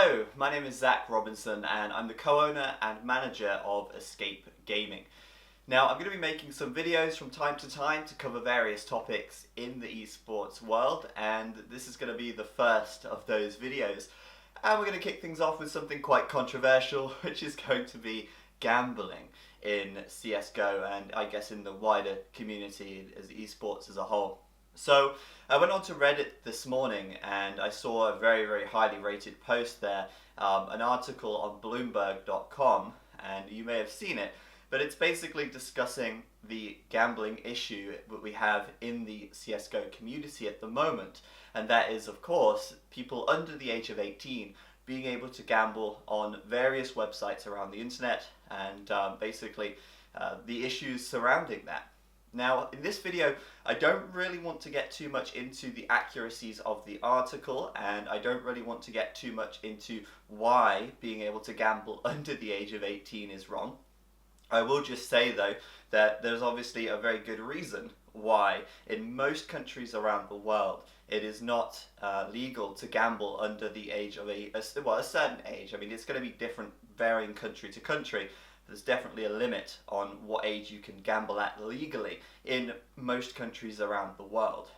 Hello, my name is Zach Robinson and I'm the co-owner and manager of Escape Gaming. Now I'm going to be making some videos from time to time to cover various topics in the esports world, and this is going to be the first of those videos. And we're going to kick things off with something quite controversial, which is going to be gambling in CSGO and I guess in the wider community as esports as a whole. So I went on to Reddit this morning and I saw a very highly rated post there, an article on Bloomberg.com, and you may have seen it, but it's basically discussing the gambling issue that we have in the CSGO community at the moment, and that is of course people under the age of 18 being able to gamble on various websites around the internet and basically the issues surrounding that. Now, in this video, I don't really want to get too much into the accuracies of the article, and I don't really want to get too much into why being able to gamble under the age of 18 is wrong. I will just say, though, that there's obviously a very good reason why in most countries around the world it is not legal to gamble under the age of a certain age. I mean, it's going to be different varying country to country. There's definitely a limit on what age you can gamble at legally in most countries around the world.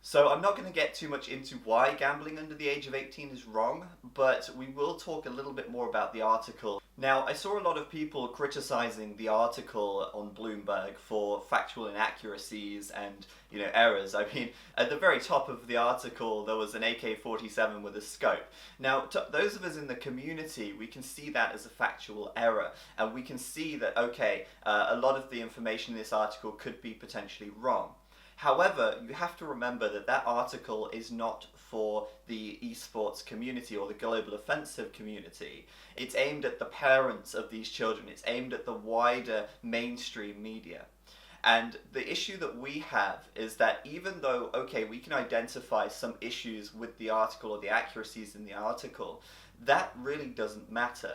So I'm not going to get too much into why gambling under the age of 18 is wrong, but we will talk a little bit more about the article. Now, I saw a lot of people criticizing the article on Bloomberg for factual inaccuracies and, errors. I mean, at the very top of the article, there was an AK-47 with a scope. Now, to those of us in the community, we can see that as a factual error, and we can see that, a lot of the information in this article could be potentially wrong. However, you have to remember that that article is not for the esports community or the global offensive community. It's aimed at the parents of these children. It's aimed at the wider mainstream media. And the issue that we have is that even though, we can identify some issues with the article or the accuracies in the article, that really doesn't matter.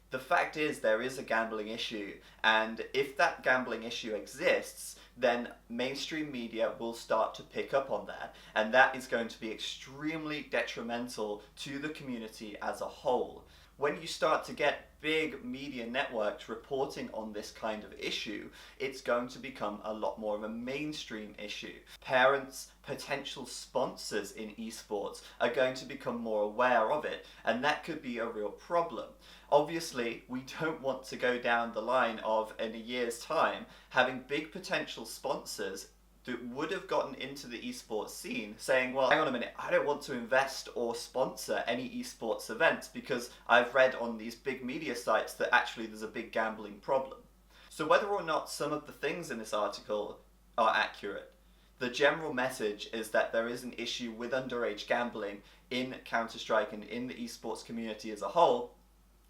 The fact is there is a gambling issue, and if that gambling issue exists, then mainstream media will start to pick up on that, and that is going to be extremely detrimental to the community as a whole. When you start to get big media networks reporting on this kind of issue, it's going to become a lot more of a mainstream issue. Parents, potential sponsors in esports are going to become more aware of it, and that could be a real problem. Obviously, we don't want to go down the line of, in a year's time, having big potential sponsors that would have gotten into the esports scene saying, well, hang on a minute, I don't want to invest or sponsor any esports events because I've read on these big media sites that actually there's a big gambling problem. So whether or not some of the things in this article are accurate, the general message is that there is an issue with underage gambling in Counter-Strike and in the esports community as a whole,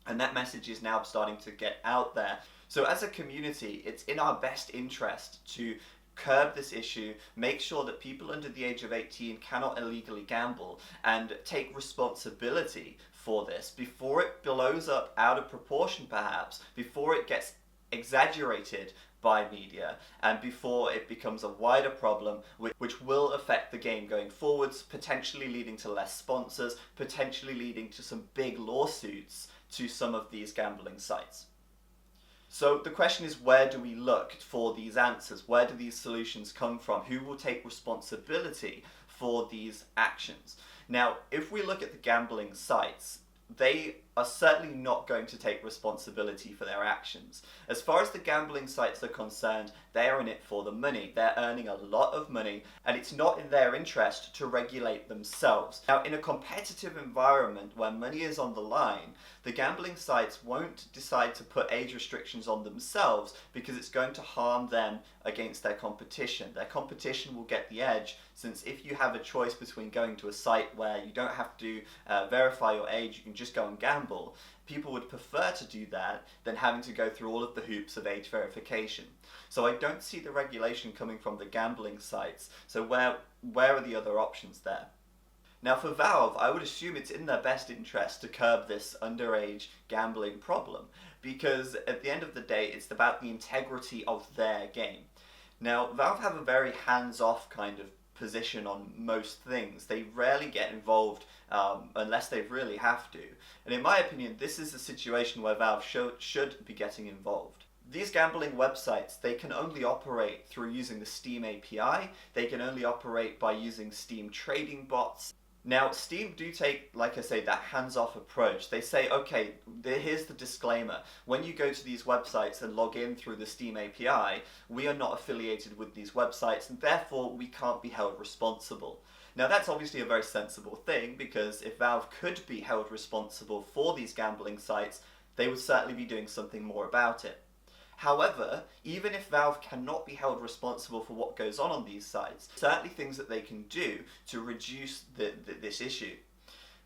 and that message is now starting to get out there. So as a community, it's in our best interest to curb this issue, make sure that people under the age of 18 cannot illegally gamble, and take responsibility for this before it blows up out of proportion perhaps, before it gets exaggerated by media, and before it becomes a wider problem which will affect the game going forwards, potentially leading to less sponsors, potentially leading to some big lawsuits to some of these gambling sites. So the question is, where do we look for these answers? Where do these solutions come from? Who will take responsibility for these actions? Now, if we look at the gambling sites, they are certainly not going to take responsibility for their actions. As far as the gambling sites are concerned, they are in it for the money. They're earning a lot of money, and it's not in their interest to regulate themselves. Now, in a competitive environment where money is on the line, the gambling sites won't decide to put age restrictions on themselves because it's going to harm them against their competition. Their competition will get the edge, since if you have a choice between going to a site where you don't have to verify your age, you can just go and gamble, people would prefer to do that than having to go through all of the hoops of age verification. So I don't see the regulation coming from the gambling sites. So where are the other options there? Now for Valve, I would assume it's in their best interest to curb this underage gambling problem, because at the end of the day, it's about the integrity of their game. Now, Valve have a very hands-off kind of position on most things. They rarely get involved unless they really have to. And in my opinion, this is a situation where Valve should be getting involved. These gambling websites, they can only operate through using the Steam API. They can only operate by using Steam trading bots. Now, Steam do take, like I say, that hands-off approach. They say, okay, here's the disclaimer. When you go to these websites and log in through the Steam API, we are not affiliated with these websites, and therefore we can't be held responsible. Now, that's obviously a very sensible thing, because if Valve could be held responsible for these gambling sites, they would certainly be doing something more about it. However, even if Valve cannot be held responsible for what goes on these sites, certainly things that they can do to reduce this issue.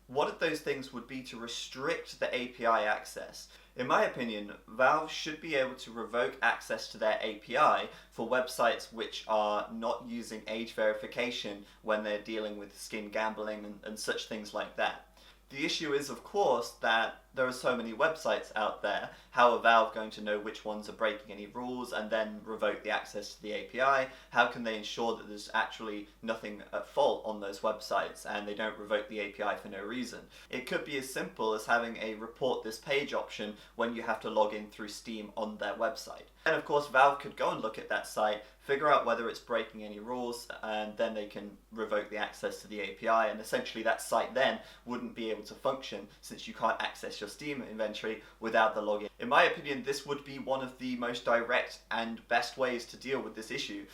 One of those things would be to restrict the API access. In my opinion, Valve should be able to revoke access to their API for websites which are not using age verification when they're dealing with skin gambling and such things like that. The issue is, of course, that there are so many websites out there. How are Valve going to know which ones are breaking any rules and then revoke the access to the API? How can they ensure that there's actually nothing at fault on those websites and they don't revoke the API for no reason? It could be as simple as having a report this page option when you have to log in through Steam on their website. And of course, Valve could go and look at that site, figure out whether it's breaking any rules, and then they can revoke the access to the API, and essentially that site then wouldn't be able to function since you can't access your Steam inventory without the login. In my opinion, this would be one of the most direct and best ways to deal with this issue.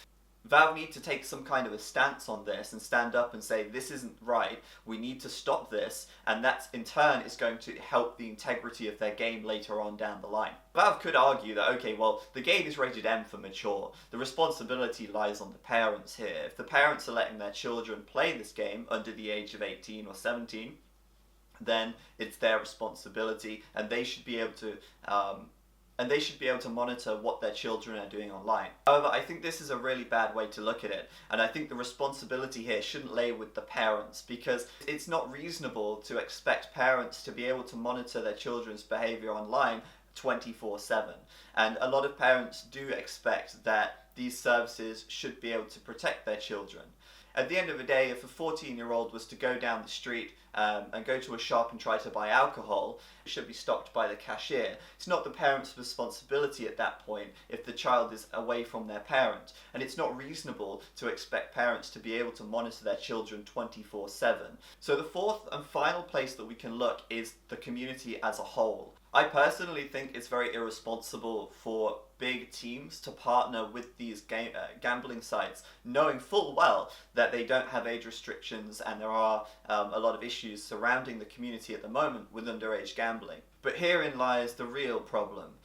Valve need to take some kind of a stance on this and stand up and say, this isn't right, we need to stop this, and that in turn is going to help the integrity of their game later on down the line. Valve could argue that, okay, well, the game is rated M for mature, the responsibility lies on the parents here. If the parents are letting their children play this game under the age of 18 or 17, then it's their responsibility, and they should be able to monitor what their children are doing online. However, I think this is a really bad way to look at it, and I think the responsibility here shouldn't lay with the parents, because it's not reasonable to expect parents to be able to monitor their children's behavior online 24/7. And a lot of parents do expect that these services should be able to protect their children. At the end of the day, if a 14-year-old was to go down the street and go to a shop and try to buy alcohol, it should be stopped by the cashier. It's not the parent's responsibility at that point if the child is away from their parent. And it's not reasonable to expect parents to be able to monitor their children 24/7. So the fourth and final place that we can look is the community as a whole. I personally think it's very irresponsible for big teams to partner with these gambling sites, knowing full well that they don't have age restrictions and there are a lot of issues surrounding the community at the moment with underage gambling. But herein lies the real problem.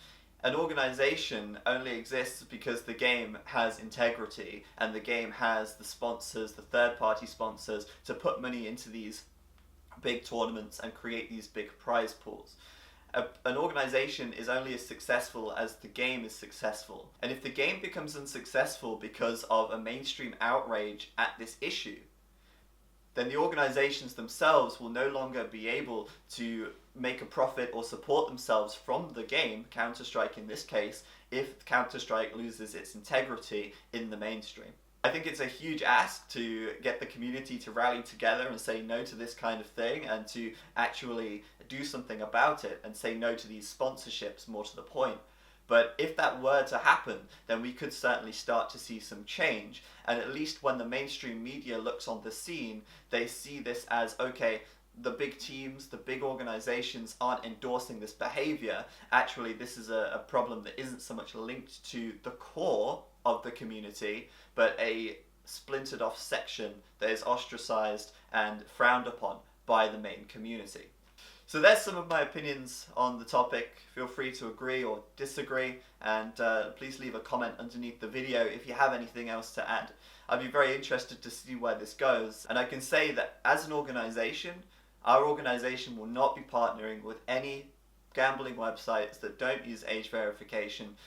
An organization only exists because the game has integrity and the game has the sponsors, the third-party sponsors, to put money into these big tournaments and create these big prize pools. An organization is only as successful as the game is successful. And if the game becomes unsuccessful because of a mainstream outrage at this issue, then the organizations themselves will no longer be able to make a profit or support themselves from the game, Counter-Strike in this case, if Counter-Strike loses its integrity in the mainstream. I think it's a huge ask to get the community to rally together and say no to this kind of thing and to actually do something about it and say no to these sponsorships, more to the point. But if that were to happen, then we could certainly start to see some change. And at least when the mainstream media looks on the scene, they see this as, okay, the big teams, the big organizations aren't endorsing this behavior. Actually, this is a problem that isn't so much linked to the core of the community, but a splintered off section that is ostracized and frowned upon by the main community. So there's some of my opinions on the topic. Feel free to agree or disagree, and please leave a comment underneath the video if you have anything else to add. I'd be very interested to see where this goes, and I can say that as an organization, our organization will not be partnering with any gambling websites that don't use age verification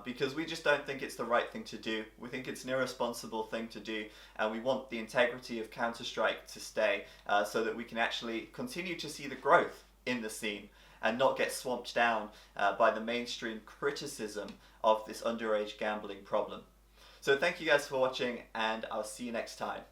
because we just don't think it's the right thing to do. We think it's an irresponsible thing to do, and we want the integrity of Counter-Strike to stay so that we can actually continue to see the growth in the scene and not get swamped down by the mainstream criticism of this underage gambling problem. So thank you guys for watching, and I'll see you next time.